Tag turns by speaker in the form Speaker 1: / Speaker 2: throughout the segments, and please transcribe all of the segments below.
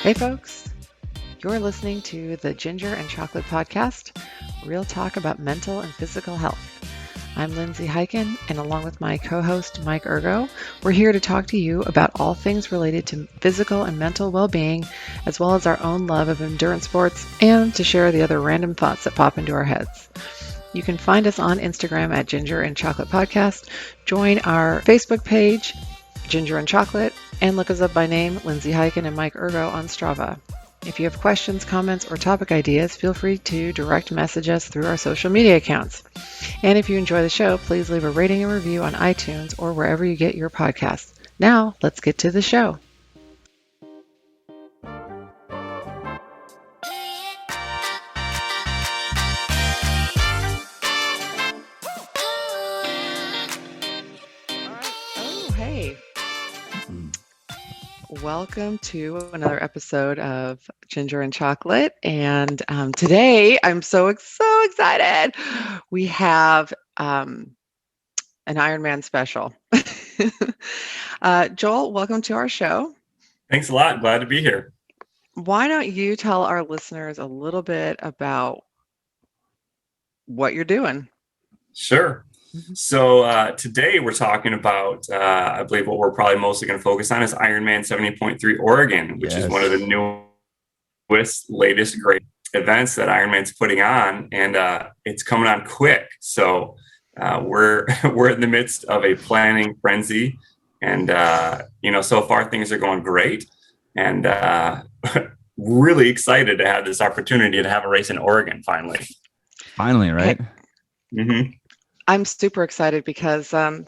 Speaker 1: Hey folks, you're listening to the Ginger and Chocolate Podcast, real talk about mental and physical health. I'm Lindsay Hyken, and along with my co-host Mike Ergo, we're here to talk to you about all things related to physical and mental well-being, as well as our own love of endurance sports, and to share the other random thoughts that pop into our heads. You can find us on Instagram at Ginger and Chocolate Podcast, join our Facebook page, Ginger and Chocolate, and look us up by name, Lindsay Hyken and Mike Ergo on Strava. If you have questions, comments, or topic ideas, feel free to direct message us through our social media accounts. And if you enjoy the show, please leave a rating and review on iTunes or wherever you get your podcasts. Now, let's get to the show. Welcome to another episode of Ginger and Chocolate. And today I'm so excited. We have an IRONMAN special. Joel, welcome to our show.
Speaker 2: Thanks a lot. Glad to be here.
Speaker 1: Why don't you tell our listeners a little bit about what you're doing?
Speaker 2: Sure. So today we're talking about, I believe what we're probably mostly going to focus on is IRONMAN 70.3 Oregon, which is one of the newest, latest great events that Ironman's putting on, and it's coming on quick. So we're in the midst of a planning frenzy, and so far things are going great, and really excited to have this opportunity to have a race in Oregon finally.
Speaker 3: Finally, right?
Speaker 2: Mm-hmm.
Speaker 1: I'm super excited because I'm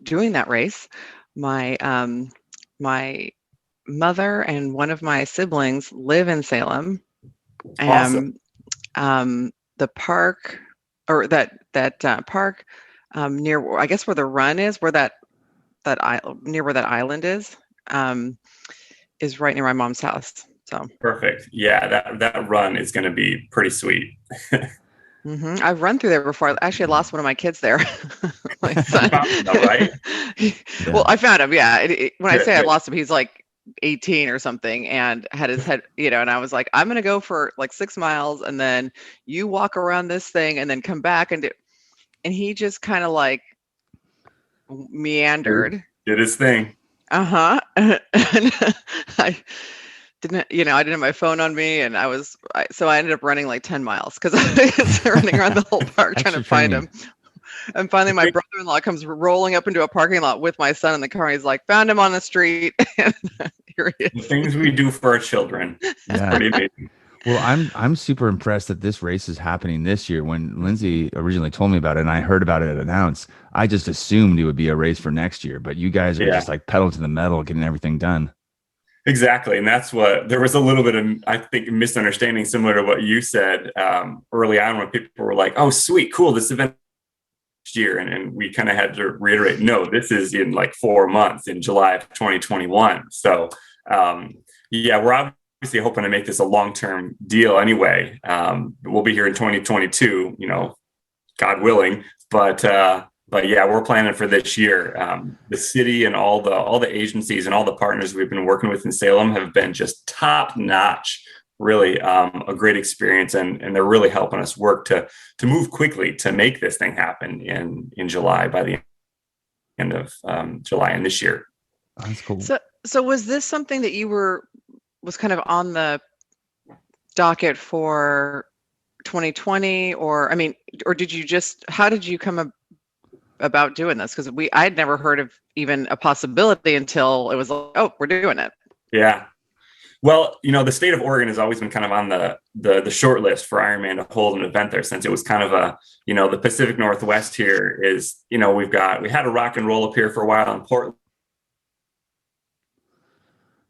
Speaker 1: doing that race. My my mother and one of my siblings live in Salem.
Speaker 2: Awesome.
Speaker 1: The park, or that park near, I guess where the run is, where that near where that island is right near my mom's house. So
Speaker 2: perfect. Yeah, that run is going to be pretty sweet.
Speaker 1: Mm-hmm. I've run through there before. I actually lost one of my kids there. My son.
Speaker 2: Right?
Speaker 1: Yeah. Well, I found him. Yeah. When I say I lost him, he's like 18 or something, and had his head, and I was like, I'm going to go for like 6 miles, and then you walk around this thing and then come back and he just kind of like meandered.
Speaker 2: Did his thing.
Speaker 1: Uh-huh. And I didn't have my phone on me, and so I ended up running like 10 miles because I was running around the whole park trying to find him. And finally, my brother-in-law comes rolling up into a parking lot with my son in the car. He's like, found him on the street. And here he is.
Speaker 2: The things we do for our children. It's pretty amazing.
Speaker 3: Well, I'm super impressed that this race is happening this year. When Lindsay originally told me about it and I heard about it announced, I just assumed it would be a race for next year. But you guys are just like pedal to the metal, getting everything done.
Speaker 2: Exactly. And that's what, there was a little bit of, I think, misunderstanding similar to what you said early on when people were like, oh, sweet, cool, this event next year. And we kind of had to reiterate, no, this is in like 4 months, in July of 2021. So we're obviously hoping to make this a long-term deal anyway. We'll be here in 2022, God willing, but yeah, we're planning for this year. The city and all the agencies and all the partners we've been working with in Salem have been just top notch. Really, a great experience, and they're really helping us work to move quickly to make this thing happen in July, by the end of July in this year.
Speaker 3: That's cool.
Speaker 1: So was this something that was kind of on the docket for 2020, or did you how did you come about doing this? Because I'd never heard of even a possibility until it was like, oh, we're doing it.
Speaker 2: Yeah. Well, the state of Oregon has always been kind of on the short list for Ironman to hold an event there, since it was kind of the Pacific Northwest here is, we had a rock and roll up here for a while in Portland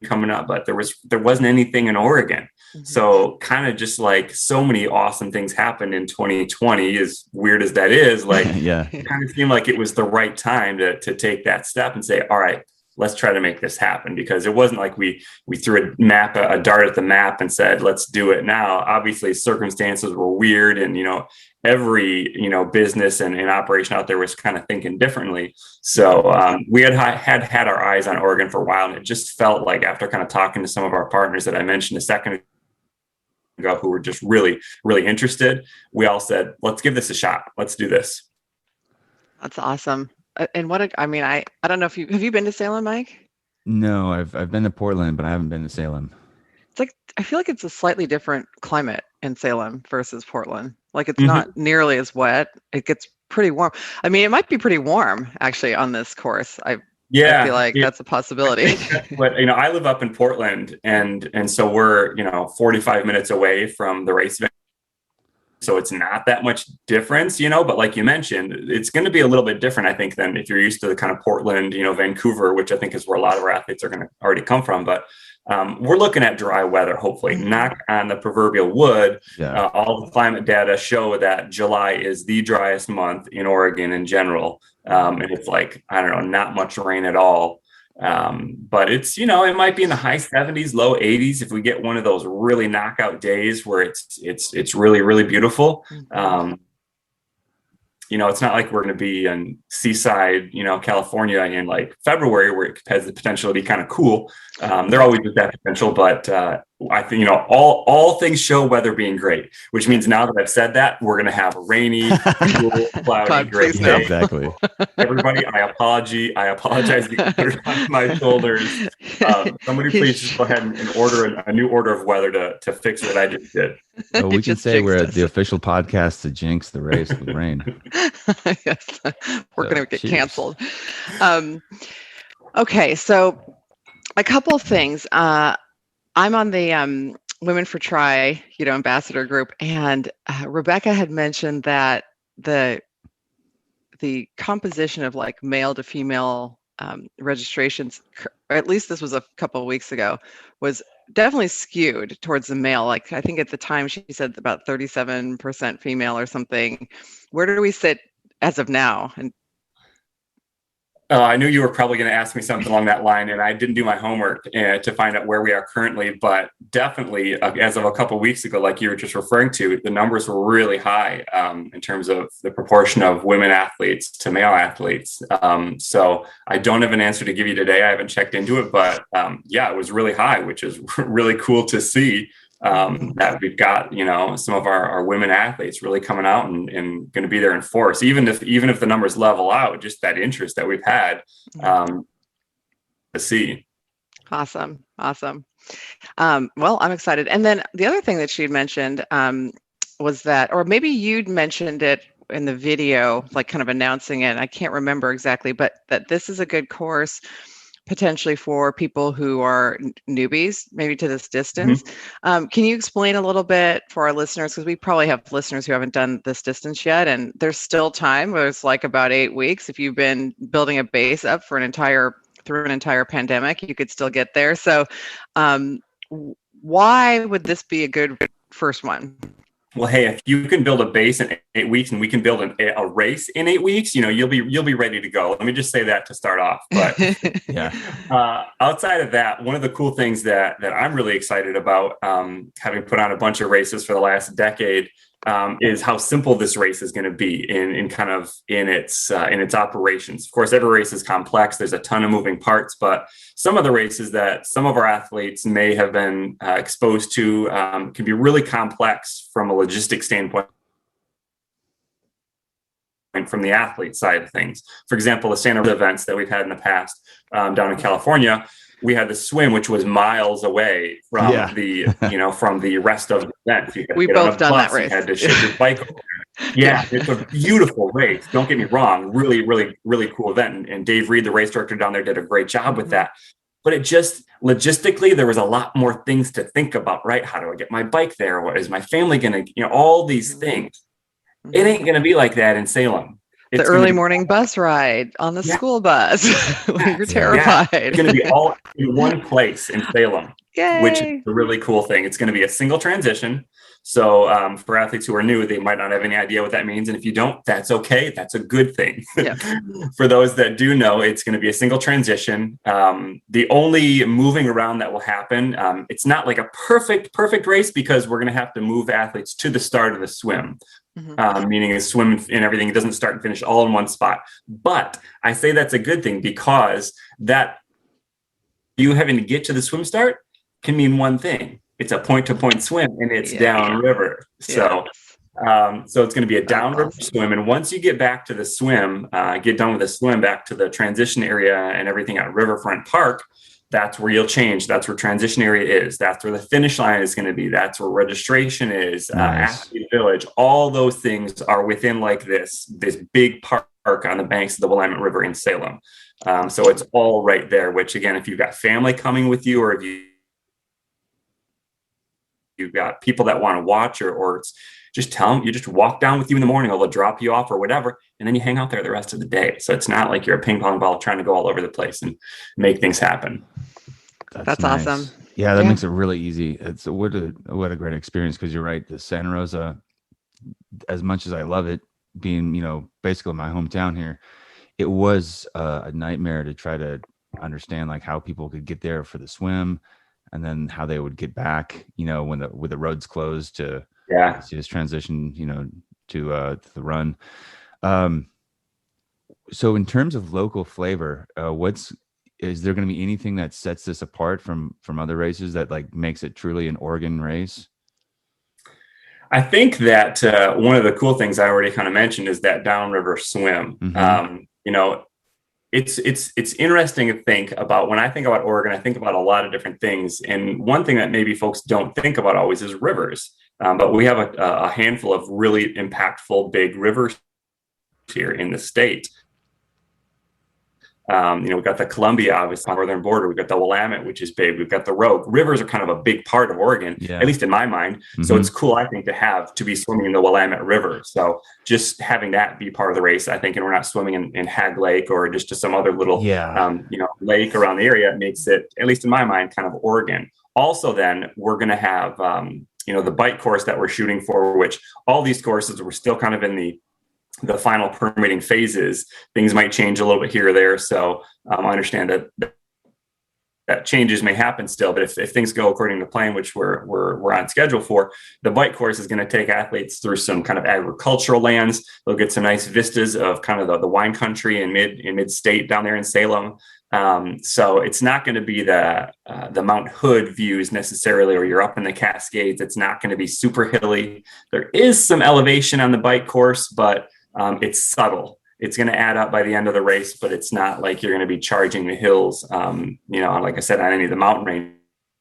Speaker 2: coming up, but there wasn't anything in Oregon. Mm-hmm. So kind of just like so many awesome things happened in 2020, as weird as that is, like it kind of seemed like it was the right time to take that step and say, all right, let's try to make this happen, because it wasn't like we threw a dart at the map and said, let's do it now. Obviously circumstances were weird, and, every, business and operation out there was kind of thinking differently. So we had our eyes on Oregon for a while, and it just felt like, after kind of talking to some of our partners that I mentioned a second ago, who were just really, really interested, we all said, let's give this a shot. Let's do this.
Speaker 1: That's awesome. And I don't know if have you been to Salem, Mike?
Speaker 3: No, I've been to Portland, but I haven't been to Salem.
Speaker 1: It's like, I feel like it's a slightly different climate in Salem versus Portland. Like, it's not nearly as wet. It gets pretty warm. I mean, it might be pretty warm actually on this course. I feel like that's a possibility.
Speaker 2: But I live up in Portland, and so we're 45 minutes away from the race event. So it's not that much difference, but like you mentioned, it's going to be a little bit different, I think, than if you're used to the kind of Portland, Vancouver, which I think is where a lot of our athletes are going to already come from. But we're looking at dry weather, hopefully. Knock on the proverbial wood. Yeah. All the climate data show that July is the driest month in Oregon in general. And it's like, I don't know, not much rain at all. But it's, it might be in the high 70s, low 80s if we get one of those really knockout days where it's really, really beautiful. It's not like we're going to be in seaside, California in like February, where it has the potential to be kind of cool. There always is that potential, but I think, all things show weather being great, which means now that I've said that, we're going to have a rainy, cool, cloudy, great day. Exactly. Everybody, I apologize to put it on my shoulders. Somebody please just go ahead and order a new order of weather to fix what I just did.
Speaker 3: Well, we can say we're the official podcast to jinx the race with rain.
Speaker 1: Yes, we're going to get canceled. Okay, so a couple of things. I'm on the Women for Tri, ambassador group, and Rebecca had mentioned that the composition of like male to female registrations, or at least this was a couple of weeks ago, was definitely skewed towards the male. Like, I think at the time she said about 37% female or something. Where do we sit as of now? And
Speaker 2: I knew you were probably going to ask me something along that line, and I didn't do my homework to find out where we are currently. But definitely, as of a couple of weeks ago, like you were just referring to, the numbers were really high in terms of the proportion of women athletes to male athletes. So I don't have an answer to give you today. I haven't checked into it, but it was really high, which is really cool to see. That we've got, some of our women athletes really coming out and going to be there in force, even if the numbers level out, just that interest that we've had to see.
Speaker 1: Awesome. Well, I'm excited. And then the other thing that she had mentioned was that, or maybe you'd mentioned it in the video, like kind of announcing it. I can't remember exactly, but that this is a good course potentially for people who are newbies, maybe to this distance. Can you explain a little bit for our listeners? Because we probably have listeners who haven't done this distance yet, and there's still time. There's like about 8 weeks. If you've been building a base up for through an entire pandemic, you could still get there. So why would this be a good first one?
Speaker 2: Well, hey, if you can build a base in 8 weeks and we can build a race in 8 weeks, you'll be ready to go. Let me just say that to start off. But outside of that, one of the cool things that I'm really excited about, having put on a bunch of races for the last decade, is how simple this race is going to be in its operations. Of course, every race is complex. There's a ton of moving parts, but some of the races that some of our athletes may have been exposed to can be really complex from a logistics standpoint, from the athlete side of things. For example, the Santa Rosa events that we've had in the past down in California, we had the swim, which was miles away from from the rest of the event.
Speaker 1: We both done that race.
Speaker 2: You had to ship your bike over. It's a beautiful race. Don't get me wrong. Really, really, really cool event. And Dave Reed, the race director down there, did a great job with that. But it just, logistically, there was a lot more things to think about, right? How do I get my bike there? What is my family going to, all these things. It ain't going to be like that in Salem.
Speaker 1: The early morning bus ride on the school bus when you're terrified.
Speaker 2: It's going to be all in one place in Salem, which is a really cool thing. It's going to be a single transition. So for athletes who are new, they might not have any idea what that means. And if you don't, that's okay. That's a good thing. Yeah. For those that do know, it's going to be a single transition. The only moving around that will happen, it's not like a perfect race, because we're going to have to move athletes to the start of the swim. Meaning a swim and everything, it doesn't start and finish all in one spot. But I say that's a good thing, because that you having to get to the swim start can mean one thing. It's a point-to-point swim, and it's downriver. So it's going to be a downriver swim. And once you get back to the swim, get done with the swim, back to the transition area and everything at Riverfront Park, that's where you'll change. That's where transition area is. That's where the finish line is going to be. That's where registration is.
Speaker 3: Nice.
Speaker 2: Athlete Village. All those things are within like this big park on the banks of the Willamette River in Salem. So it's all right there, which again, if you've got family coming with you, or if you've got people that want to watch, or it's just tell them, you just walk down with you in the morning, or they'll drop you off or whatever. And then you hang out there the rest of the day. So it's not like you're a ping pong ball trying to go all over the place and make things happen.
Speaker 1: That's nice. Awesome.
Speaker 3: Yeah, that makes it really easy. It's what a great experience, because you're right. The Santa Rosa, as much as I love it, being, basically my hometown here, it was a nightmare to try to understand like how people could get there for the swim, and then how they would get back, when the roads closed to see this transition, to the run. So in terms of local flavor, is there going to be anything that sets this apart from other races that like makes it truly an Oregon race?
Speaker 2: I think that one of the cool things I already kind of mentioned is that downriver swim. It's interesting to think about. When I think about Oregon, I think about a lot of different things. And one thing that maybe folks don't think about always is rivers. But we have a handful of really impactful big rivers here in the state. We've got the Columbia, obviously, on the northern border. We've got the Willamette, which is big. We've got the Rogue. Rivers are kind of a big part of Oregon, at least in my mind. Mm-hmm. So it's cool, I think, to be swimming in the Willamette River. So just having that be part of the race, I think, and we're not swimming in Hag Lake or just to some other little, lake around the area, it makes it, at least in my mind, kind of Oregon. Also, then we're going to have, the bike course that we're shooting for, which all these courses, we're still kind of in the final permitting phases. Things might change a little bit here or there. So I understand that changes may happen still, but if things go according to plan, which we're on schedule for, the bike course is going to take athletes through some kind of agricultural lands. They'll get some nice vistas of kind of the wine country in mid-state down there in Salem. So it's not going to be the Mount Hood views necessarily, or you're up in the Cascades. It's not going to be super hilly. There is some elevation on the bike course, but it's subtle. It's going to add up by the end of the race, but it's not like you're going to be charging the hills, like I said, on any of the mountain range.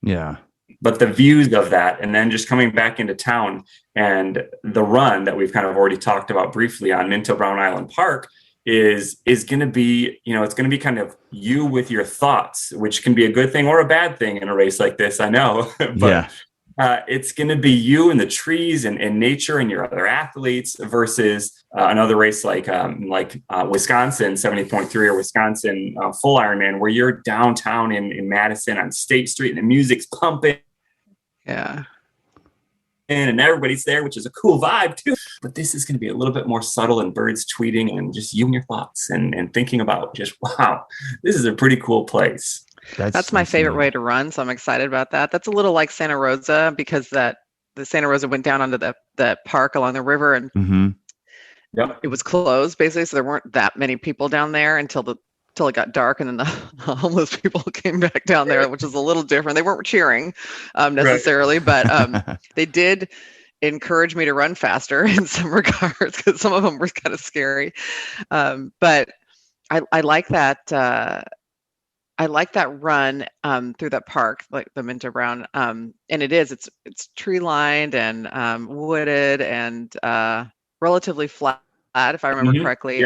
Speaker 2: Yeah. But the views of that, and then just coming back into town, and the run that we've kind of already talked about briefly on Minto Brown Island Park is going to be, it's going to be kind of you with your thoughts, which can be a good thing or a bad thing in a race like this, I know. But it's going to be you and the trees and nature and your other athletes versus another race like Wisconsin 70.3 or Wisconsin full Ironman, where you're downtown in Madison on State Street and the music's pumping. Yeah. And everybody's there, which is a cool vibe too. But this is going to be a little bit more subtle, and birds tweeting and just you and your thoughts and thinking about just, wow, this is a pretty cool place.
Speaker 1: That's my favorite way to run. So I'm excited about that. That's a little like Santa Rosa, because the Santa Rosa went down onto the park along the river, and it was closed basically. So there weren't that many people down there until it got dark, and then the homeless people came back down there, which is a little different. They weren't cheering necessarily, but they did encourage me to run faster in some regards, because some of them were kind of scary. But I like that. I like that run through that park, like the Minto Brown, and it's tree lined and wooded and relatively flat, if I remember correctly.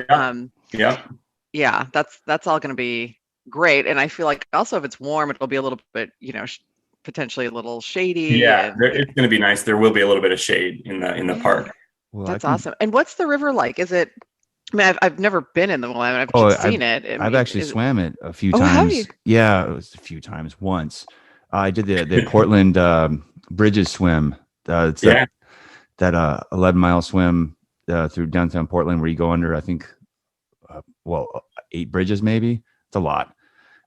Speaker 1: Yeah, that's all going to be great. And I feel like also if it's warm, it'll be a little bit, potentially a little shady.
Speaker 2: Yeah, it's going to be nice. There will be a little bit of shade in the park.
Speaker 1: Well, that's awesome. And what's the river like? Is it? I mean, I've never been in the Willamette. I've just seen it.
Speaker 3: I've actually swam it a few times. Have you? Yeah, it was a few times. Once I did the Portland Bridges swim. that 11-mile swim through downtown Portland where you go under, I think, 8 bridges maybe. It's a lot.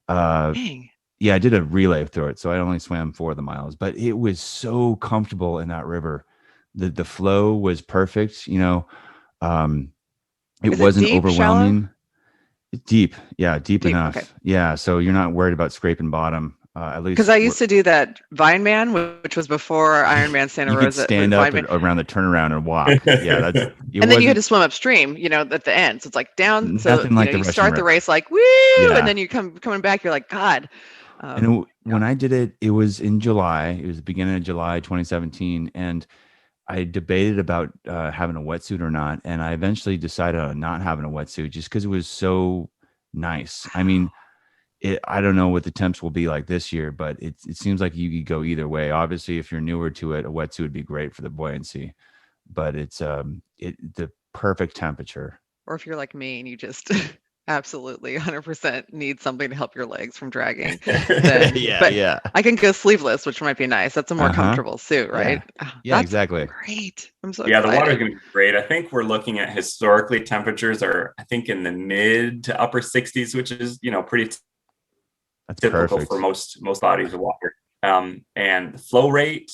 Speaker 1: Dang.
Speaker 3: Yeah, I did a relay through it, so I only swam 4 of the miles, but it was so comfortable in that river. The flow was perfect. It
Speaker 1: Is it
Speaker 3: wasn't
Speaker 1: deep, shallow?
Speaker 3: overwhelming. Deep, yeah, deep enough.
Speaker 1: Okay.
Speaker 3: Yeah, so you're not worried about scraping bottom. At least
Speaker 1: Because I used to do that Vineman, which was before Ironman Santa
Speaker 3: you could
Speaker 1: Rosa.
Speaker 3: stand up around the turnaround and walk. Yeah,
Speaker 1: and then you had to swim upstream, at the end. So it's like down. So
Speaker 3: nothing like the
Speaker 1: you
Speaker 3: Russian
Speaker 1: start the
Speaker 3: River.
Speaker 1: race like woo,
Speaker 3: Yeah.
Speaker 1: and then you coming back. You're like, God.
Speaker 3: And when I did it, it was in July. It was the beginning of July 2017, and I debated about having a wetsuit or not, and I eventually decided on not having a wetsuit just because it was so nice. I mean, I don't know what the temps will be like this year, but it seems like you could go either way. Obviously, if you're newer to it, a wetsuit would be great for the buoyancy, but it's the perfect temperature.
Speaker 1: Or if you're like me and you just absolutely 100% need something to help your legs from dragging, then
Speaker 3: yeah.
Speaker 1: I can go sleeveless, which might be nice. That's a more comfortable suit, right?
Speaker 3: Yeah, exactly.
Speaker 1: Great. I'm so
Speaker 2: excited. The water's going to be great. I think we're looking at historically temperatures are, I think, in the mid to upper 60s, which is, pretty typical
Speaker 3: perfect
Speaker 2: for most bodies of water. And the flow rate,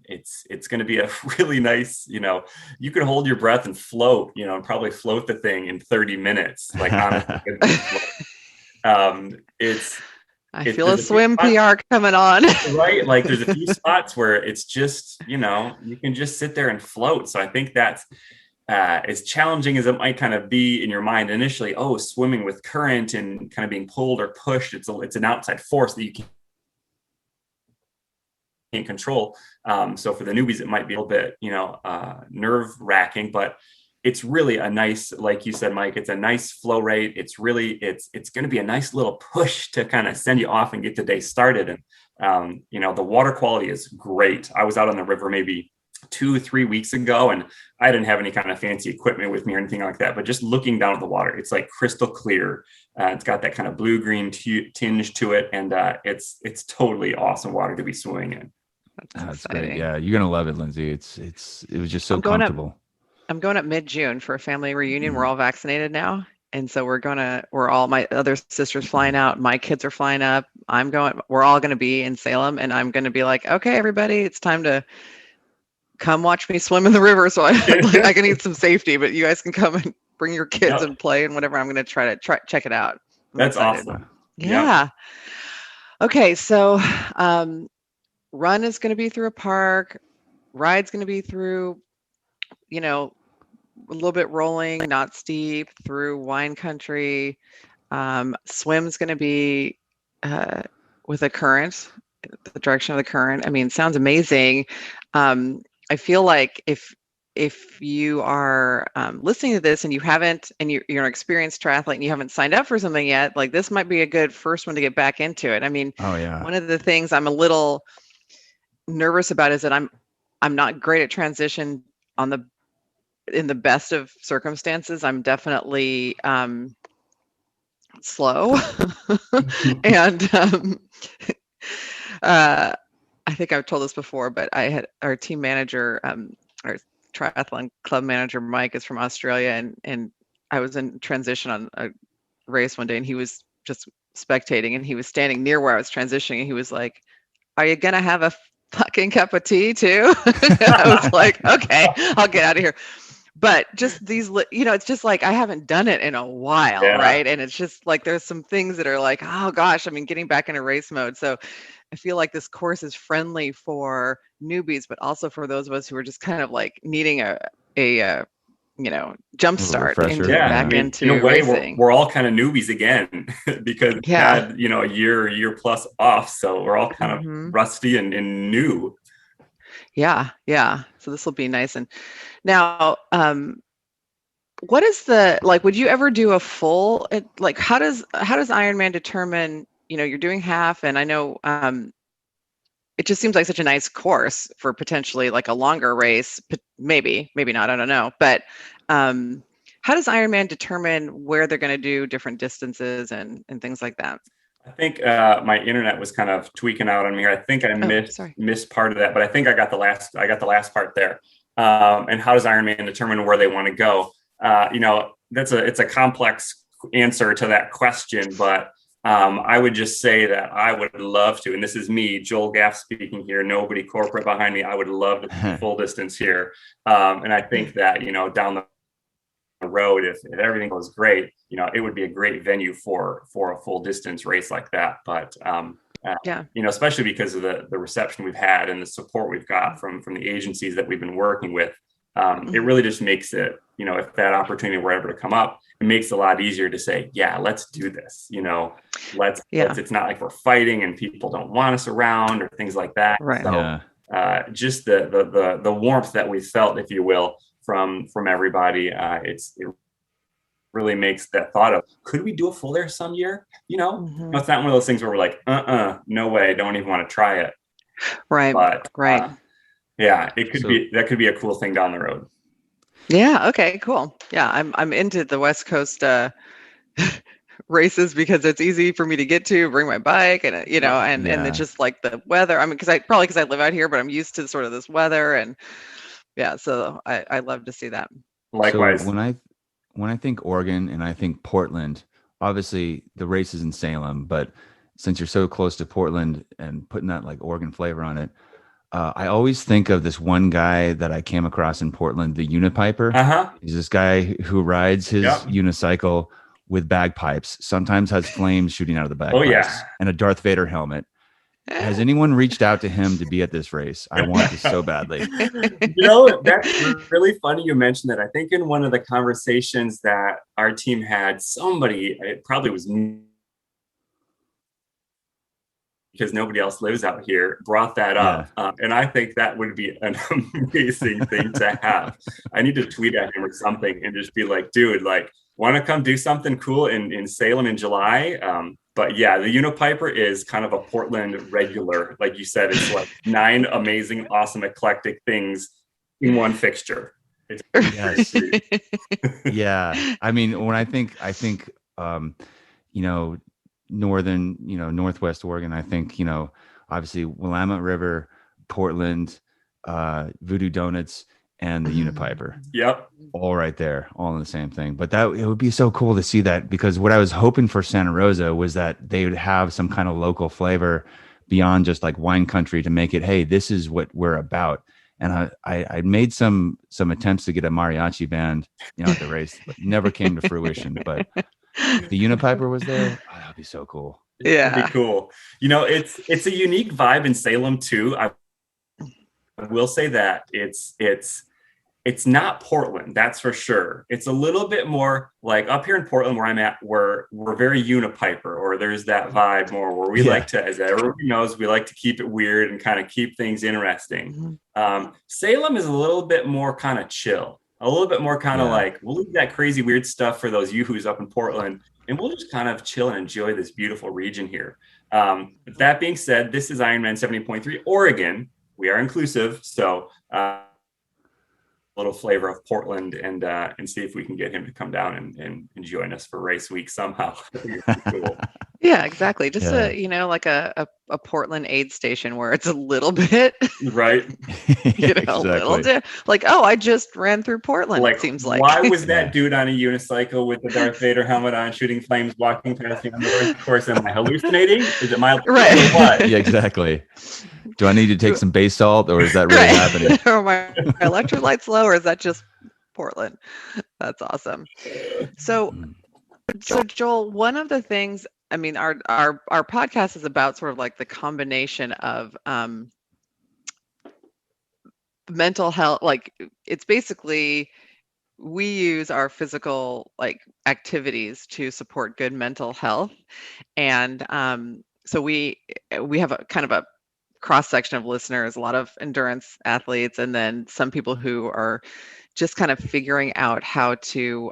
Speaker 2: it's going to be a really nice, you can hold your breath and float, and probably float the thing in 30 minutes. Like, honestly,
Speaker 1: I feel a swim PR coming on.
Speaker 2: Right. Like there's a few spots where it's just, you can just sit there and float. So I think that's as challenging as it might kind of be in your mind initially. Oh, swimming with current and kind of being pulled or pushed. It's an outside force that you can't control. So for the newbies, it might be a little bit, nerve wracking, but it's really a nice, like you said, Mike, it's a nice flow rate. It's really, it's going to be a nice little push to kind of send you off and get the day started. And, the water quality is great. I was out on the river maybe 2-3 weeks ago, and I didn't have any kind of fancy equipment with me or anything like that, but just looking down at the water, it's like crystal clear. It's got that kind of blue-green tinge to it. And it's totally awesome water to be swimming in.
Speaker 3: That's great. Yeah. You're going to love it, Lindsay. It was just so comfortable.
Speaker 1: I'm going up mid-June for a family reunion. We're all vaccinated now. And so we're all, my other sister's flying out. My kids are flying up. We're all going to be in Salem, and I'm going to be like, okay, everybody, it's time to come watch me swim in the river. So I can need some safety, but you guys can come and bring your kids and play and whatever. I'm going to try check it out.
Speaker 2: That's awesome.
Speaker 1: Yeah. Yep. Okay. So, run is going to be through a park. Ride's going to be through, a little bit rolling, not steep, through wine country. Swim's going to be with a current, the direction of the current. I mean, sounds amazing. I feel like if you are listening to this and you haven't, and you're an experienced triathlete and you haven't signed up for something yet, like this might be a good first one to get back into it. I mean, one of the things I'm a little nervous about is that I'm not great at transition in the best of circumstances. I'm definitely slow. And I think I've told this before, but I had our team manager, our triathlon club manager, Mike, is from Australia. And I was in transition on a race one day, and he was just spectating, and he was standing near where I was transitioning. And he was like, "Are you going to have a fucking cup of tea too?" I was like, okay, I'll get out of here. But just these, it's just like, I haven't done it in a while. Right. And it's just like, there's some things that are like, oh gosh, I mean, getting back into race mode. So I feel like this course is friendly for newbies, but also for those of us who are just kind of like needing a jump start into racing.
Speaker 2: We're all kind of newbies again because we had, a year plus off. So we're all kind of rusty and new.
Speaker 1: Yeah. So this will be nice. And now, what is would you ever do a full, how does Ironman determine, you're doing half, and I know, it just seems like such a nice course for potentially like a longer race, maybe not, I don't know. But how does Ironman determine where they're going to do different distances and things like that?
Speaker 2: I think my internet was kind of tweaking out on me here. I think I missed part of that, but I think I got the last part there. and how does Ironman determine where they want to go? It's a complex answer to that question, but I would just say that I would love to, and this is me, Joel Gaff speaking here, nobody corporate behind me. I would love to see full distance here. And I think that, down the road, if everything goes great, it would be a great venue for a full distance race like that. But, especially because of the reception we've had and the support we've got from the agencies that we've been working with, it really just makes it, if that opportunity were ever to come up, it makes it a lot easier to say, yeah, let's do this. Let's it's not like we're fighting and people don't want us around or things like that.
Speaker 1: Right.
Speaker 2: So just the warmth that we felt, if you will, from everybody, it really makes that thought of, could we do a full there some year? It's not one of those things where we're like, no way, don't even want to try it.
Speaker 1: Right.
Speaker 2: But
Speaker 1: right.
Speaker 2: It could be, that could be a cool thing down the road.
Speaker 1: Yeah. Okay, cool. Yeah. I'm into the West Coast races because it's easy for me to get to, bring my bike and, and it's just like the weather. I mean, because I live out here, but I'm used to sort of this weather and so I love to see that.
Speaker 2: Likewise.
Speaker 3: So when I think Oregon and I think Portland, obviously the race is in Salem, but since you're so close to Portland and putting that like Oregon flavor on it, I always think of this one guy that I came across in Portland, the Unipiper. He's this guy who rides his unicycle with bagpipes, sometimes has flames shooting out of the bagpipes, and a Darth Vader helmet. Has anyone reached out to him to be at this race? I want this so badly.
Speaker 2: That's really funny you mentioned that. I think in one of the conversations that our team had, somebody, it probably was me, because nobody else lives out here, brought that up. And I think that would be an amazing thing to have. I need to tweet at him or something and just be like, dude, like, want to come do something cool in Salem in July? But the Unipiper is kind of a Portland regular. Like you said, it's like 9 amazing, awesome, eclectic things in one fixture.
Speaker 3: Yes. Yeah. I mean, when I think, northern, Northwest Oregon, I think, obviously Willamette River, Portland, Voodoo Donuts, and the Unipiper.
Speaker 2: Yep.
Speaker 3: All right there, all in the same thing. But it would be so cool to see that, because what I was hoping for Santa Rosa was that they would have some kind of local flavor beyond just like wine country to make it, hey, this is what we're about. And I made some attempts to get a mariachi band, at the race, but never came to fruition. But the Unipiper was there. Oh, that'd be so cool.
Speaker 1: Yeah,
Speaker 2: it'd be cool. It's a unique vibe in Salem too. I will say that it's not Portland, that's for sure. It's a little bit more like up here in Portland where I'm at, where we're very Unipiper, or there's that vibe more where we like to, as everybody knows, we like to keep it weird and kind of keep things interesting. Salem is a little bit more kind of chill, a little bit more kind of like, we'll leave that crazy weird stuff for those yoo-hoos up in Portland, and we'll just kind of chill and enjoy this beautiful region here. But that being said, this is Ironman 70.3 Oregon. We are inclusive, so little flavor of Portland and see if we can get him to come down and join us for race week somehow. Cool.
Speaker 1: Yeah, exactly. Just like a Portland aid station where it's a little bit
Speaker 2: right.
Speaker 1: Exactly. A little like, oh, I just ran through Portland. It seems like.
Speaker 2: Why was that dude on a unicycle with the Darth Vader helmet on, shooting flames, walking past me on the course? Am I hallucinating? Is it my
Speaker 1: right?
Speaker 3: What? Yeah, exactly. Do I need to take some bay salt, or is that really happening?
Speaker 1: Or my electrolytes low, or is that just Portland? That's awesome. So Joel, one of the things, I mean, our podcast is about sort of like the combination of mental health. Like, it's basically, we use our physical like activities to support good mental health, and so we have a kind of a cross section of listeners, a lot of endurance athletes, and then some people who are just kind of figuring out how to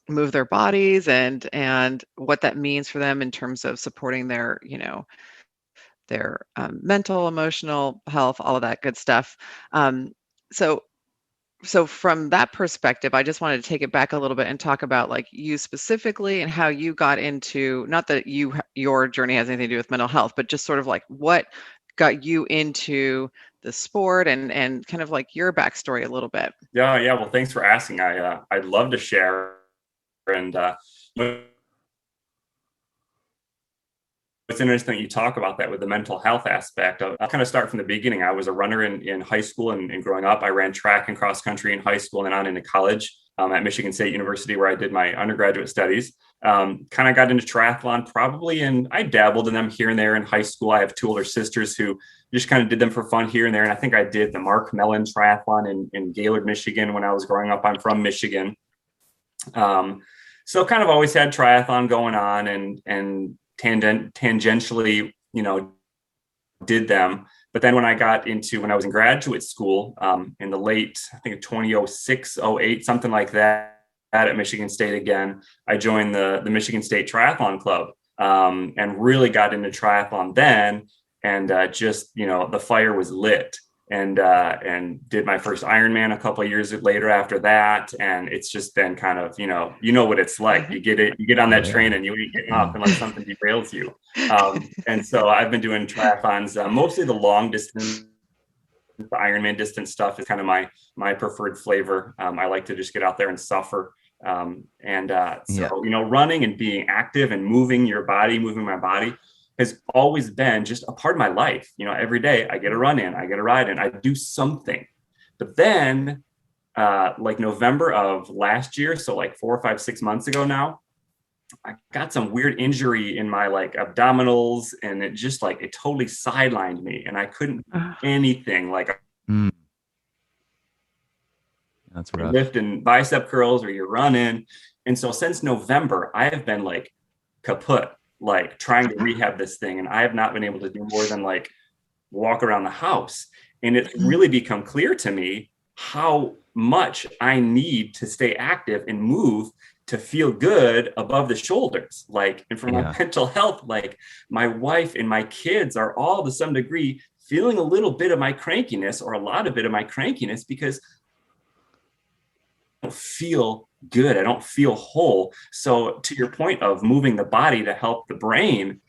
Speaker 1: move their bodies and what that means for them in terms of supporting their mental, emotional health, all of that good stuff. So from that perspective, I just wanted to take it back a little bit and talk about like you specifically and how you got into, not that your journey has anything to do with mental health, but just sort of like what got you into the sport and kind of like your backstory a little bit.
Speaker 2: Yeah. Well, thanks for asking. I'd love to share. And it's interesting that you talk about that with the mental health aspect. I'll kind of start from the beginning. I was a runner in high school and growing up. I ran track and cross country in high school and on into college at Michigan State University, where I did my undergraduate studies. Kind of got into triathlon probably, and I dabbled in them here and there in high school. I have two older sisters who just kind of did them for fun here and there. And I think I did the Mark Mellon triathlon in Gaylord, Michigan when I was growing up. I'm from Michigan. So kind of always had triathlon going on and tangentially, did them. But then when I was in graduate school in the late, I think 2006, 08, something like that, at Michigan State again, I joined the Michigan State Triathlon Club and really got into triathlon then. And just, the fire was lit. And did my first Ironman a couple of years later after that. And it's just been kind of, what it's like. You get on that train and you ain't getting off unless something derails you. And so I've been doing triathlons, mostly the long distance. The Ironman distance stuff is kind of my preferred flavor. I like to just get out there and suffer. Running and being active and moving my body has always been just a part of my life. Every day I get a run in, I get a ride in, I do something. But then like November of last year, so like 4 or 5, 6 months ago now, I got some weird injury in my like abdominals, and it just like, it totally sidelined me and I couldn't do anything like
Speaker 3: that's rough.
Speaker 2: Lifting bicep curls or you're running. And so since November, I have been like kaput, like trying to rehab this thing. And I have not been able to do more than like walk around the house. And it's really become clear to me how much I need to stay active and move to feel good above the shoulders. Like, and for my mental health, like my wife and my kids are all to some degree feeling a little bit of my crankiness or a lot of bit of my crankiness because I don't feel good. I don't feel whole. So to your point of moving the body to help the brain,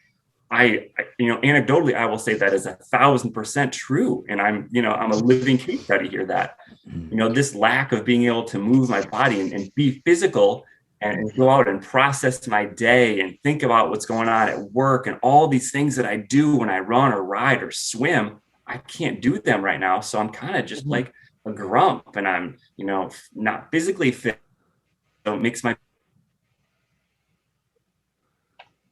Speaker 2: I anecdotally, I will say that is 1,000% true. And I'm a living case study here that, this lack of being able to move my body and be physical and go out and process my day and think about what's going on at work and all these things that I do when I run or ride or swim, I can't do them right now. So I'm kind of just like a grump and I'm, not physically fit. So it makes my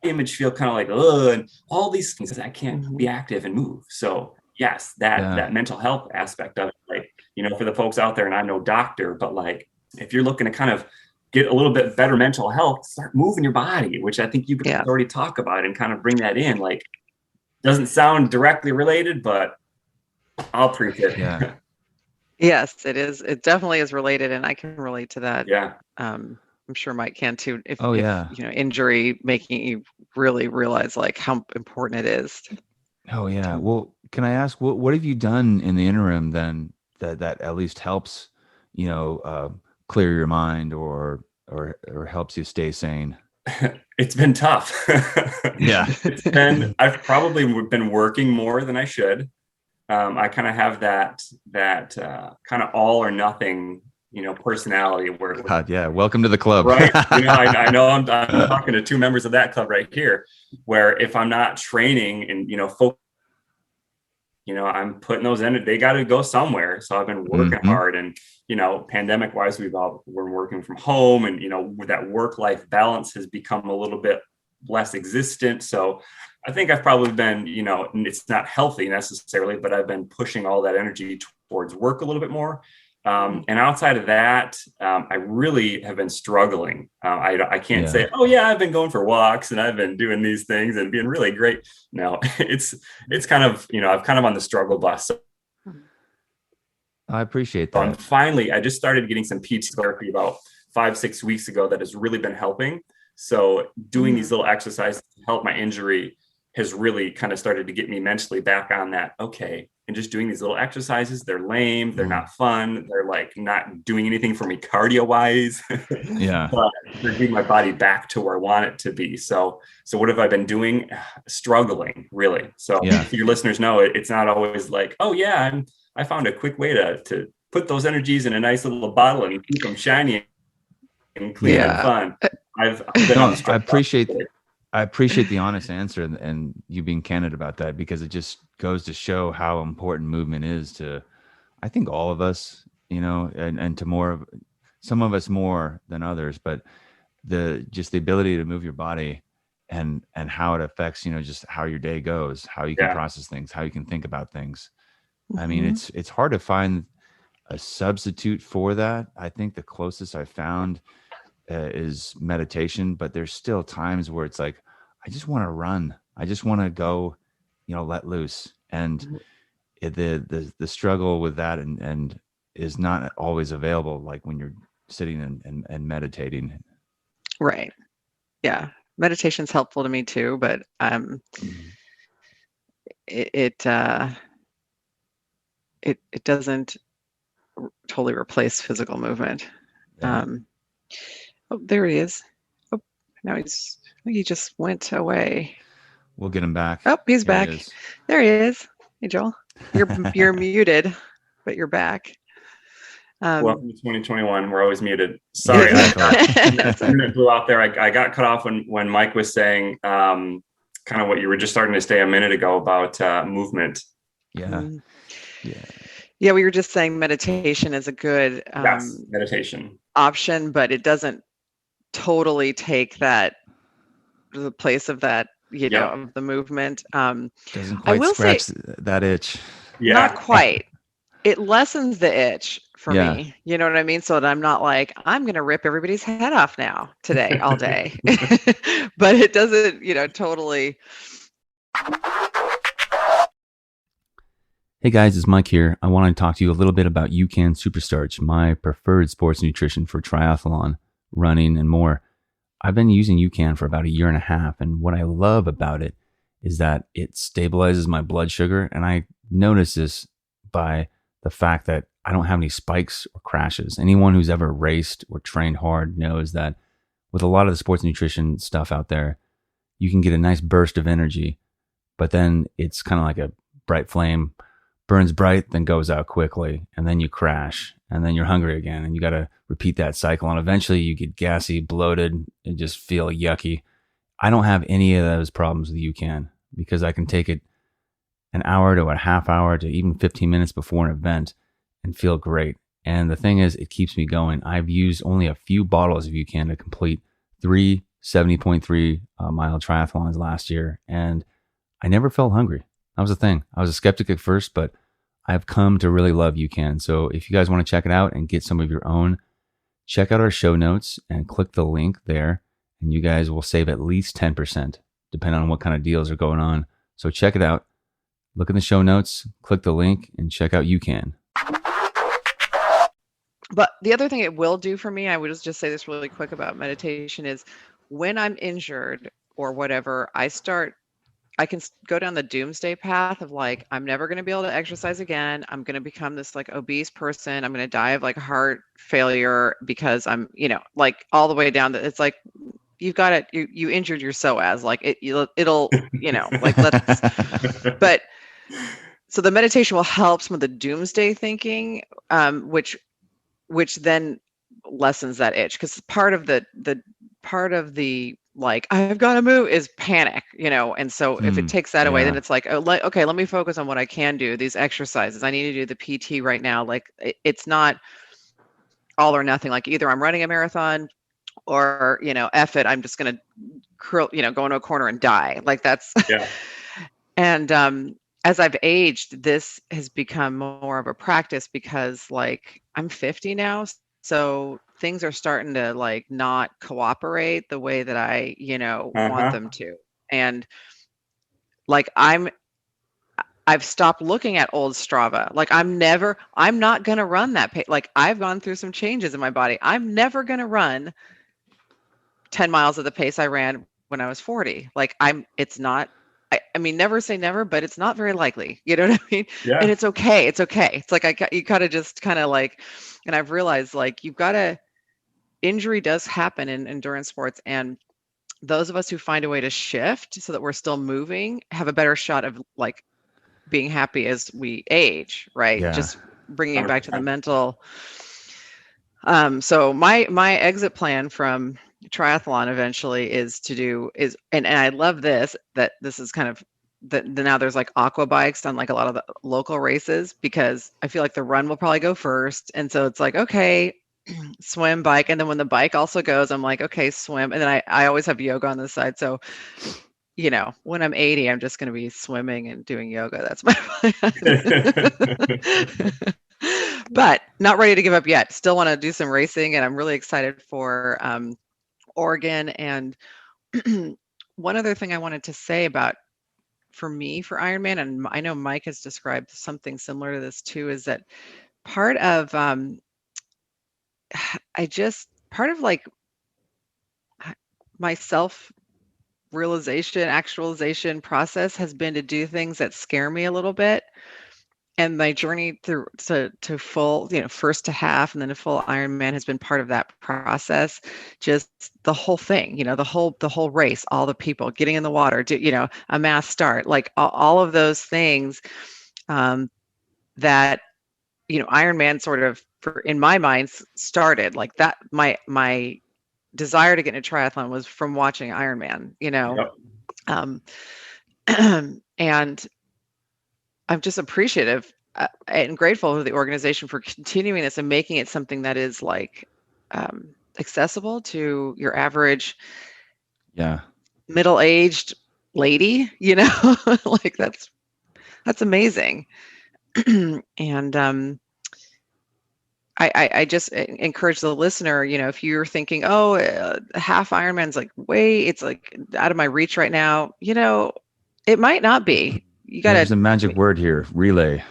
Speaker 2: image feel kind of like, and all these things I can't be active and move. So yes, that mental health aspect of it, like, for the folks out there, and I'm no doctor, but like, if you're looking to kind of get a little bit better mental health, start moving your body, which I think you guys already talk about and kind of bring that in. Like, doesn't sound directly related, but I'll preach it.
Speaker 3: Yeah.
Speaker 1: Yes, it is. It definitely is related, and I can relate to that.
Speaker 2: Yeah.
Speaker 1: I'm sure Mike can too. If injury making you really realize like how important it is.
Speaker 3: Oh yeah. Well, can I ask what have you done in the interim then that at least helps, clear your mind or helps you stay sane?
Speaker 2: It's been tough.
Speaker 3: Yeah.
Speaker 2: I've probably been working more than I should. I kind of have that kind of all or nothing, personality where.
Speaker 3: God, yeah. Welcome to the club.
Speaker 2: Right. I know I'm talking to two members of that club right here, where if I'm not training and, I'm putting those in, they got to go somewhere. So I've been working hard and, pandemic wise, we're working from home and, that work-life balance has become a little bit less existent. So I think I've probably been, it's not healthy necessarily, but I've been pushing all that energy towards work a little bit more. And outside of that, I really have been struggling. I can't say, oh yeah, I've been going for walks and I've been doing these things and being really great. No, it's kind of, I'm kind of on the struggle bus. So
Speaker 3: I appreciate that.
Speaker 2: Finally, I just started getting some PT therapy about 5-6 weeks ago that has really been helping. So doing these little exercises to help my injury has really kind of started to get me mentally back on that. Okay, and just doing these little exercises. They're lame. They're not fun. They're like not doing anything for me cardio wise.
Speaker 3: Yeah.
Speaker 2: But they're getting my body back to where I want it to be. So what have I been doing? Struggling, really. So your listeners know it's not always like, oh yeah, I found a quick way to put those energies in a nice little bottle and keep them shiny and clean and fun. I've been on the struggle.
Speaker 3: I appreciate the honest answer and you being candid about that, because it just goes to show how important movement is to, I think, all of us, and to some of us more than others, but the ability to move your body and how it affects, just how your day goes, how you can process things, how you can think about things. I mean, it's hard to find a substitute for that. I think the closest I found is meditation, but there's still times where it's like, I just want to run. I just want to go, let loose. And the struggle with that and is not always available, like when you're sitting and meditating.
Speaker 1: Right. Yeah. Meditation's helpful to me too, but it doesn't totally replace physical movement. Oh, there he is. Oh, now he just went away.
Speaker 3: We'll get him back.
Speaker 1: Oh, he's back. There he is. Hey, Joel. You're muted, but you're back.
Speaker 2: Welcome to 2021. We're always muted. Sorry, I blew out there. I got cut off when Mike was saying kind of what you were just starting to say a minute ago about movement.
Speaker 3: Yeah.
Speaker 1: Yeah, we were just saying meditation is a good
Speaker 2: meditation
Speaker 1: option, but it doesn't totally take the place of that, of the movement.
Speaker 3: Doesn't quite scratch that itch.
Speaker 2: Yeah.
Speaker 1: Not quite. It lessens the itch for me. You know what I mean? So that I'm not like, I'm going to rip everybody's head off now today, all day. But it doesn't, totally.
Speaker 3: Hey guys, it's Mike here. I want to talk to you a little bit about UCAN Superstarch, my preferred sports nutrition for triathlon, running, and more. I've been using UCAN for about 1.5 years, and what I love about it is that it stabilizes my blood sugar, and I notice this by the fact that I don't have any spikes or crashes. Anyone who's ever raced or trained hard knows that with a lot of the sports nutrition stuff out there, you can get a nice burst of energy, but then it's kind of like a bright flame, burns bright, then goes out quickly, and then you crash, and then you're hungry again, and you got to repeat that cycle, and eventually you get gassy, bloated, and just feel yucky. I don't have any of those problems with UCAN because I can take it an hour to a half hour to even 15 minutes before an event and feel great. And the thing is, it keeps me going. I've used only a few bottles of UCAN to complete 3 70.3 mile triathlons last year, and I never felt hungry. That was the thing. I was a skeptic at first, but I've come to really love UCAN. So if you guys want to check it out and get some of your own, check out our show notes and click the link there, and you guys will save at least 10%, depending on what kind of deals are going on. So check it out. Look in the show notes, click the link, and check out UCAN.
Speaker 1: But the other thing it will do for me, I would just say this really quick about meditation, is when I'm injured or whatever, I can go down the doomsday path of like, I'm never going to be able to exercise again. I'm going to become this like obese person. I'm going to die of like heart failure because I'm, like all the way down. It's like, you've got it. You injured your psoas. Like it'll, like but so the meditation will help some of the doomsday thinking, which then lessens that itch, because part of the like, I've got to move is panic, and so if it takes that away, then it's like, okay, let me focus on what I can do, these exercises. I need to do the PT right now. Like it's not all or nothing. Like either I'm running a marathon or, F it, I'm just going to curl, go into a corner and die. Like that's, and as I've aged, this has become more of a practice because like I'm 50 now. So things are starting to like not cooperate the way that I, want them to. And like I've stopped looking at old Strava. Like I'm not going to run that pace. Like I've gone through some changes in my body. I'm never going to run 10 miles at the pace I ran when I was 40. Like it's not I mean, never say never, but it's not very likely. You know what I mean?
Speaker 2: Yeah.
Speaker 1: And it's okay. It's okay. It's like you gotta just kind of like, and I've realized like you've got to, injury does happen in endurance sports, and those of us who find a way to shift so that we're still moving have a better shot of like being happy as we age, right?
Speaker 3: Yeah.
Speaker 1: Just bringing it back to the
Speaker 2: 100%.
Speaker 1: mental. So my exit plan from triathlon eventually is to do is, and I love this, that this is kind of that now there's like aqua bikes on like a lot of the local races, because I feel like the run will probably go first. And so it's like, okay, swim, bike. And then when the bike also goes, I'm like, okay, swim. And then I always have yoga on the side. So, you know, when I'm 80, I'm just going to be swimming and doing yoga. That's my plan. But not ready to give up yet. Still want to do some racing, and I'm really excited for Oregon. And one other thing I wanted to say about, for me, for Ironman, and I know Mike has described something similar to this too, is that part of part of like my self realization, actualization process has been to do things that scare me a little bit. And my journey through to full, you know, first to half and then a full Ironman has been part of that process. Just the whole thing, you know, the whole race, all the people getting in the water, you know, a mass start, like all of those things that, you know, Ironman sort of, in my mind, started like that. My desire to get into triathlon was from watching Ironman, you know.
Speaker 2: Yep.
Speaker 1: And I'm just appreciative and grateful to the organization for continuing this and making it something that is like accessible to your average middle-aged lady, you know. Like that's amazing. And I just encourage the listener, you know, if you're thinking, oh, half Ironman's like it's like out of my reach right now, you know, it might not be. You got to.
Speaker 3: There's a magic word here: relay.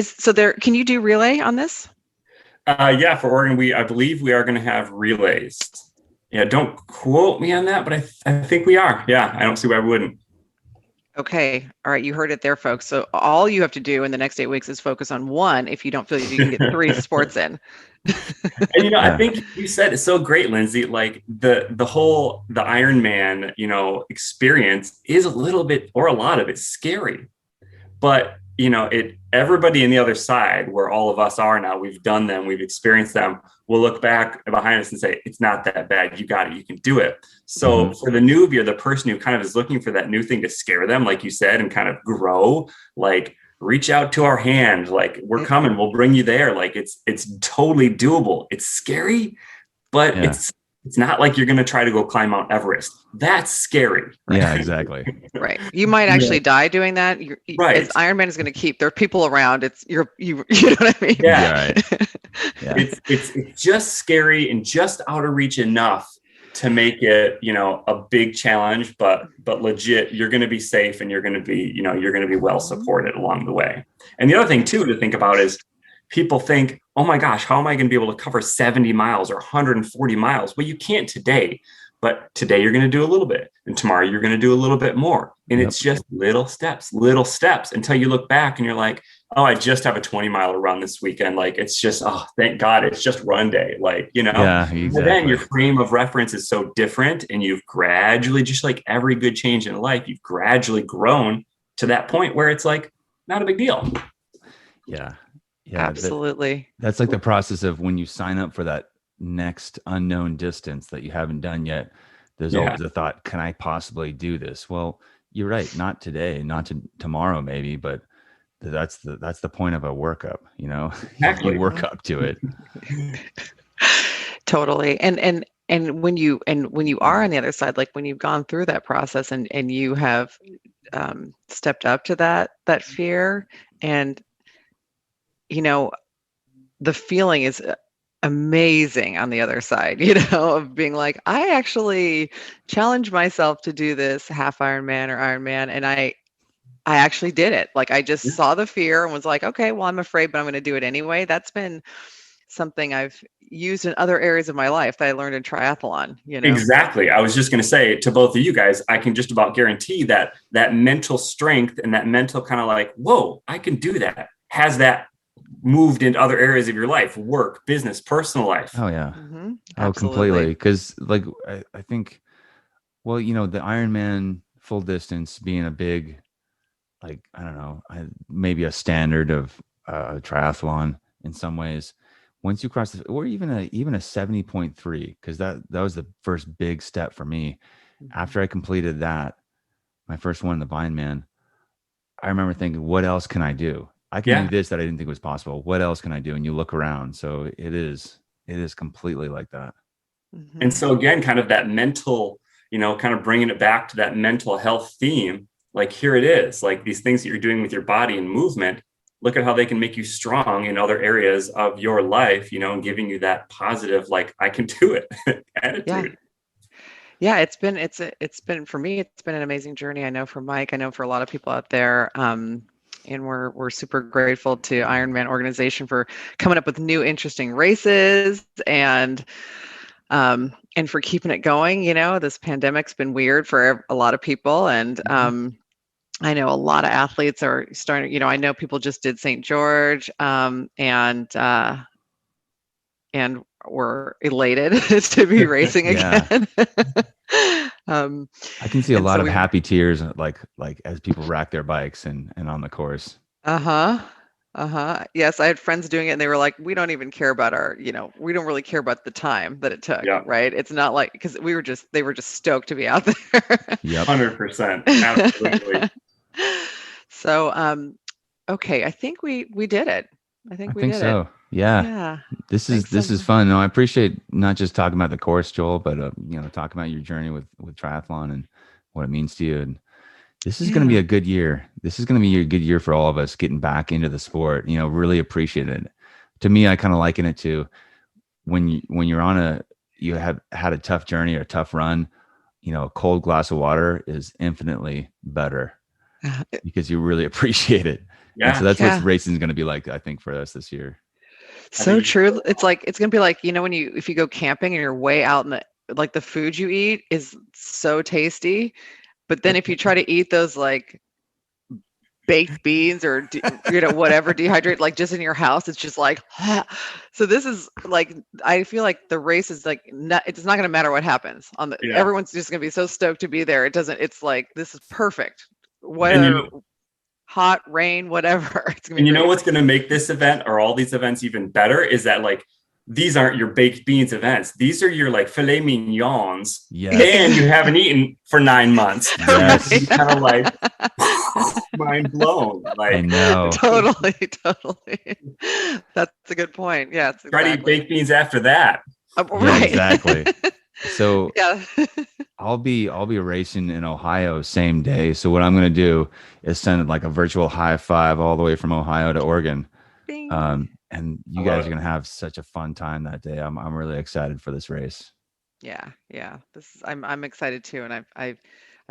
Speaker 1: So there, can you do relay on this?
Speaker 2: Yeah, for Oregon, I believe we are going to have relays. Yeah, don't quote me on that, but I think we are. Yeah, I don't see why we wouldn't.
Speaker 1: Okay. All right. You heard it there, folks. So all you have to do in the next 8 weeks is focus on one if you don't feel you can get 3 sports in.
Speaker 2: And, you know, I think you said it's so great, Lindsay, like the Ironman, you know, experience is a little bit, or a lot of it, scary. But, you know, everybody in the other side, where all of us are now, we've done them, we've experienced them, we'll look back behind us and say, it's not that bad. You got it. You can do it. So for the newbie, or the person who kind of is looking for that new thing to scare them, like you said, and kind of grow, like reach out to our hand, like we're coming, we'll bring you there. Like it's totally doable. It's scary, but it's not like you're going to try to go climb Mount Everest. That's scary.
Speaker 3: Right? Yeah, exactly.
Speaker 1: Right. You might actually die doing that.
Speaker 2: Right.
Speaker 1: As Ironman is going to keep, there are people around. You know what I mean?
Speaker 2: Yeah.
Speaker 3: Right. Yeah.
Speaker 2: It's just scary and just out of reach enough to make it, you know, a big challenge, but legit, you're going to be safe, and you're going to be, you know, you're going to be well supported along the way. And the other thing too to think about is, people think, oh my gosh, how am I going to be able to cover 70 miles or 140 miles? Well, you can't today, but today you're going to do a little bit, and tomorrow you're going to do a little bit more. And it's just little steps until you look back and you're like, oh, I just have a 20-mile run this weekend. Like, it's just, oh, thank God, it's just run day. Like, you know,
Speaker 3: exactly.
Speaker 2: And then your frame of reference is so different, and you've gradually, just like every good change in life, you've gradually grown to that point where it's like, not a big deal.
Speaker 3: Yeah.
Speaker 1: Yeah, absolutely.
Speaker 3: That's like the process of when you sign up for that next unknown distance that you haven't done yet. There's always a thought, can I possibly do this? Well, you're right. Not today, not tomorrow, maybe, but that's the point of a workup, you know.
Speaker 2: Exactly.
Speaker 3: You work up to it.
Speaker 1: Totally. And when you are on the other side, like when you've gone through that process and you have stepped up to that fear, and you know, the feeling is amazing on the other side, you know, of being like, I actually challenged myself to do this half Ironman or Ironman, and I actually did it. Like, I just saw the fear and was like, okay, well, I'm afraid, but I'm going to do it anyway. That's been something I've, used in other areas of my life that I learned in triathlon,
Speaker 2: Exactly. I was just going to say to both of you guys, I can just about guarantee that that mental strength and that mental kind of like, whoa, I can do that. Has that moved into other areas of your life, work, business, personal life?
Speaker 3: Oh yeah.
Speaker 1: Mm-hmm.
Speaker 3: Oh, completely. Because like I think, well, the Ironman full distance being a big, like, I don't know, maybe a standard of triathlon in some ways. Once you cross or even a 70.3, because that was the first big step for me.
Speaker 1: Mm-hmm.
Speaker 3: After I completed that, my first one, the Vineman, I remember thinking, what else can I do? I can do this that I didn't think was possible. What else can I do? And you look around. So it is completely like that.
Speaker 1: Mm-hmm.
Speaker 2: And so again, kind of that mental, kind of bringing it back to that mental health theme, like here it is, like these things that you're doing with your body and movement, look at how they can make you strong in other areas of your life, and giving you that positive, like I can do it attitude.
Speaker 1: Yeah, it's been for me, it's been an amazing journey. I know for Mike, I know for a lot of people out there. And we're super grateful to Ironman organization for coming up with new interesting races and for keeping it going. This pandemic's been weird for a lot of people, and I know a lot of athletes are starting. I know people just did St. George, and we're elated to be racing again.
Speaker 3: I can see a lot of happy tears, like as people rack their bikes and on the course.
Speaker 1: Yes, I had friends doing it, and they were like, "We don't even care about we don't really care about the time that it took."
Speaker 2: Yeah.
Speaker 1: Right? It's not like because they were just stoked to be out there.
Speaker 3: Yep,
Speaker 2: 100%, absolutely.
Speaker 1: So, okay, I think we did it. I think
Speaker 3: so.
Speaker 1: It.
Speaker 3: Yeah. This is fun. No, I appreciate not just talking about the course, Joel, but talking about your journey with triathlon and what it means to you. And this is going to be a good year. This is going to be a good year for all of us getting back into the sport. Really appreciate it. To me, I kind of liken it to when you have had a tough journey or a tough run. A cold glass of water is infinitely better because you really appreciate it. Yeah. And so that's what racing is going to be like, I think, for us this year.
Speaker 1: So true. It's gonna be like, if you go camping and you're way out in the food you eat is so tasty, but then if you try to eat those like baked beans or whatever dehydrate, like just in your house, it's just like, so this is like, I feel like the race is like, it's not gonna matter what happens everyone's just gonna be so stoked to be there. It's like, this is perfect. Whether hot, rain, whatever. It's gonna be
Speaker 2: and what's going to make this event or all these events even better is that like these aren't your baked beans events. These are your like filet mignons, and you haven't eaten for 9 months.
Speaker 3: Yes.
Speaker 2: Kind of like mind blown. Like,
Speaker 3: I know.
Speaker 1: Totally. That's a good point. Yeah,
Speaker 2: try to eat baked beans after that.
Speaker 1: Right.
Speaker 3: Exactly. So I'll be racing in Ohio same day. So what I'm going to do is send like a virtual high five all the way from Ohio to Oregon. And you guys are going to have such a fun time that day. I'm really excited for this race.
Speaker 1: Yeah. I'm excited too. And I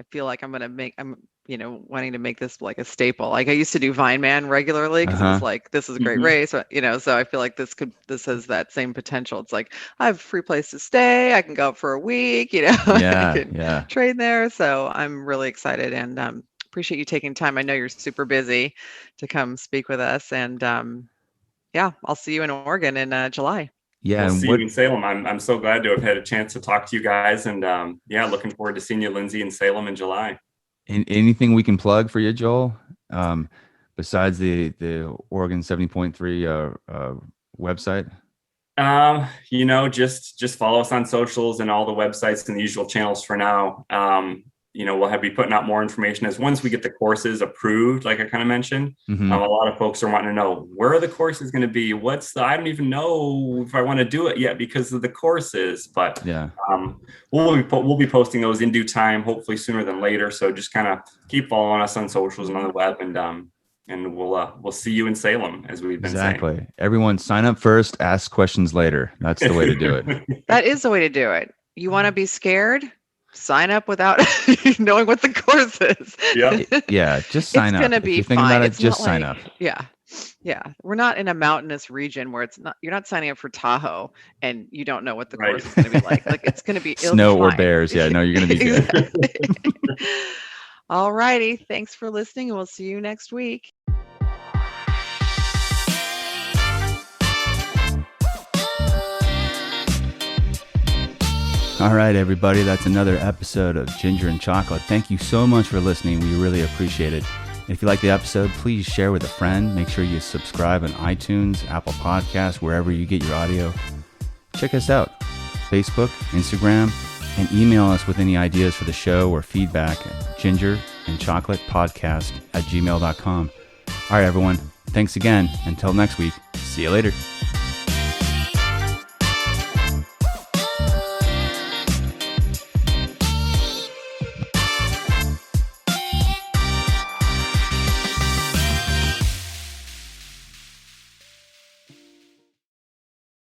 Speaker 1: feel like I'm wanting to make this like a staple. Like I used to do Vineman regularly because it was like, this is a great race, so I feel like this has that same potential. It's like, I have a free place to stay. I can go up for a week, I can train there. So I'm really excited and appreciate you taking time. I know you're super busy to come speak with us. And I'll see you in Oregon in July.
Speaker 2: Yeah, we'll see you in Salem. I'm so glad to have had a chance to talk to you guys, and looking forward to seeing you, Lindsay, in Salem in July.
Speaker 3: Anything we can plug for you, Joel? Besides the Oregon 70.3 website?
Speaker 2: Just follow us on socials and all the websites and the usual channels for now. We'll be putting out more information as once we get the courses approved, like I kind of mentioned. A lot of folks are wanting to know, where are the courses going to be? I don't even know if I want to do it yet because of the courses, but we'll be posting those in due time, hopefully sooner than later. So just kind of keep following us on socials and on the web, and we'll see you in Salem, as we've been saying.
Speaker 3: Everyone sign up first, ask questions later. That's the way to do it.
Speaker 1: That is the way to do it. You want to be scared? Sign up without knowing what the course is.
Speaker 2: Yeah.
Speaker 3: Just sign up.
Speaker 1: It's going to be
Speaker 3: fine. About it, just sign up.
Speaker 1: Yeah. Yeah, we're not in a mountainous region where you're not signing up for Tahoe and you don't know what the course is going to be like. Like it's going to be
Speaker 3: snow or
Speaker 1: fine.
Speaker 3: bears. Yeah, no, you're going to be good.
Speaker 1: Exactly. All righty. Thanks for listening, and we'll see you next week.
Speaker 3: All right, everybody, that's another episode of Ginger and Chocolate. Thank you so much for listening. We really appreciate it. If you like the episode, please share with a friend. Make sure you subscribe on iTunes, Apple Podcasts, wherever you get your audio. Check us out, Facebook, Instagram, and email us with any ideas for the show or feedback at gingerandchocolatepodcast@gmail.com. All right, everyone. Thanks again. Until next week. See you later.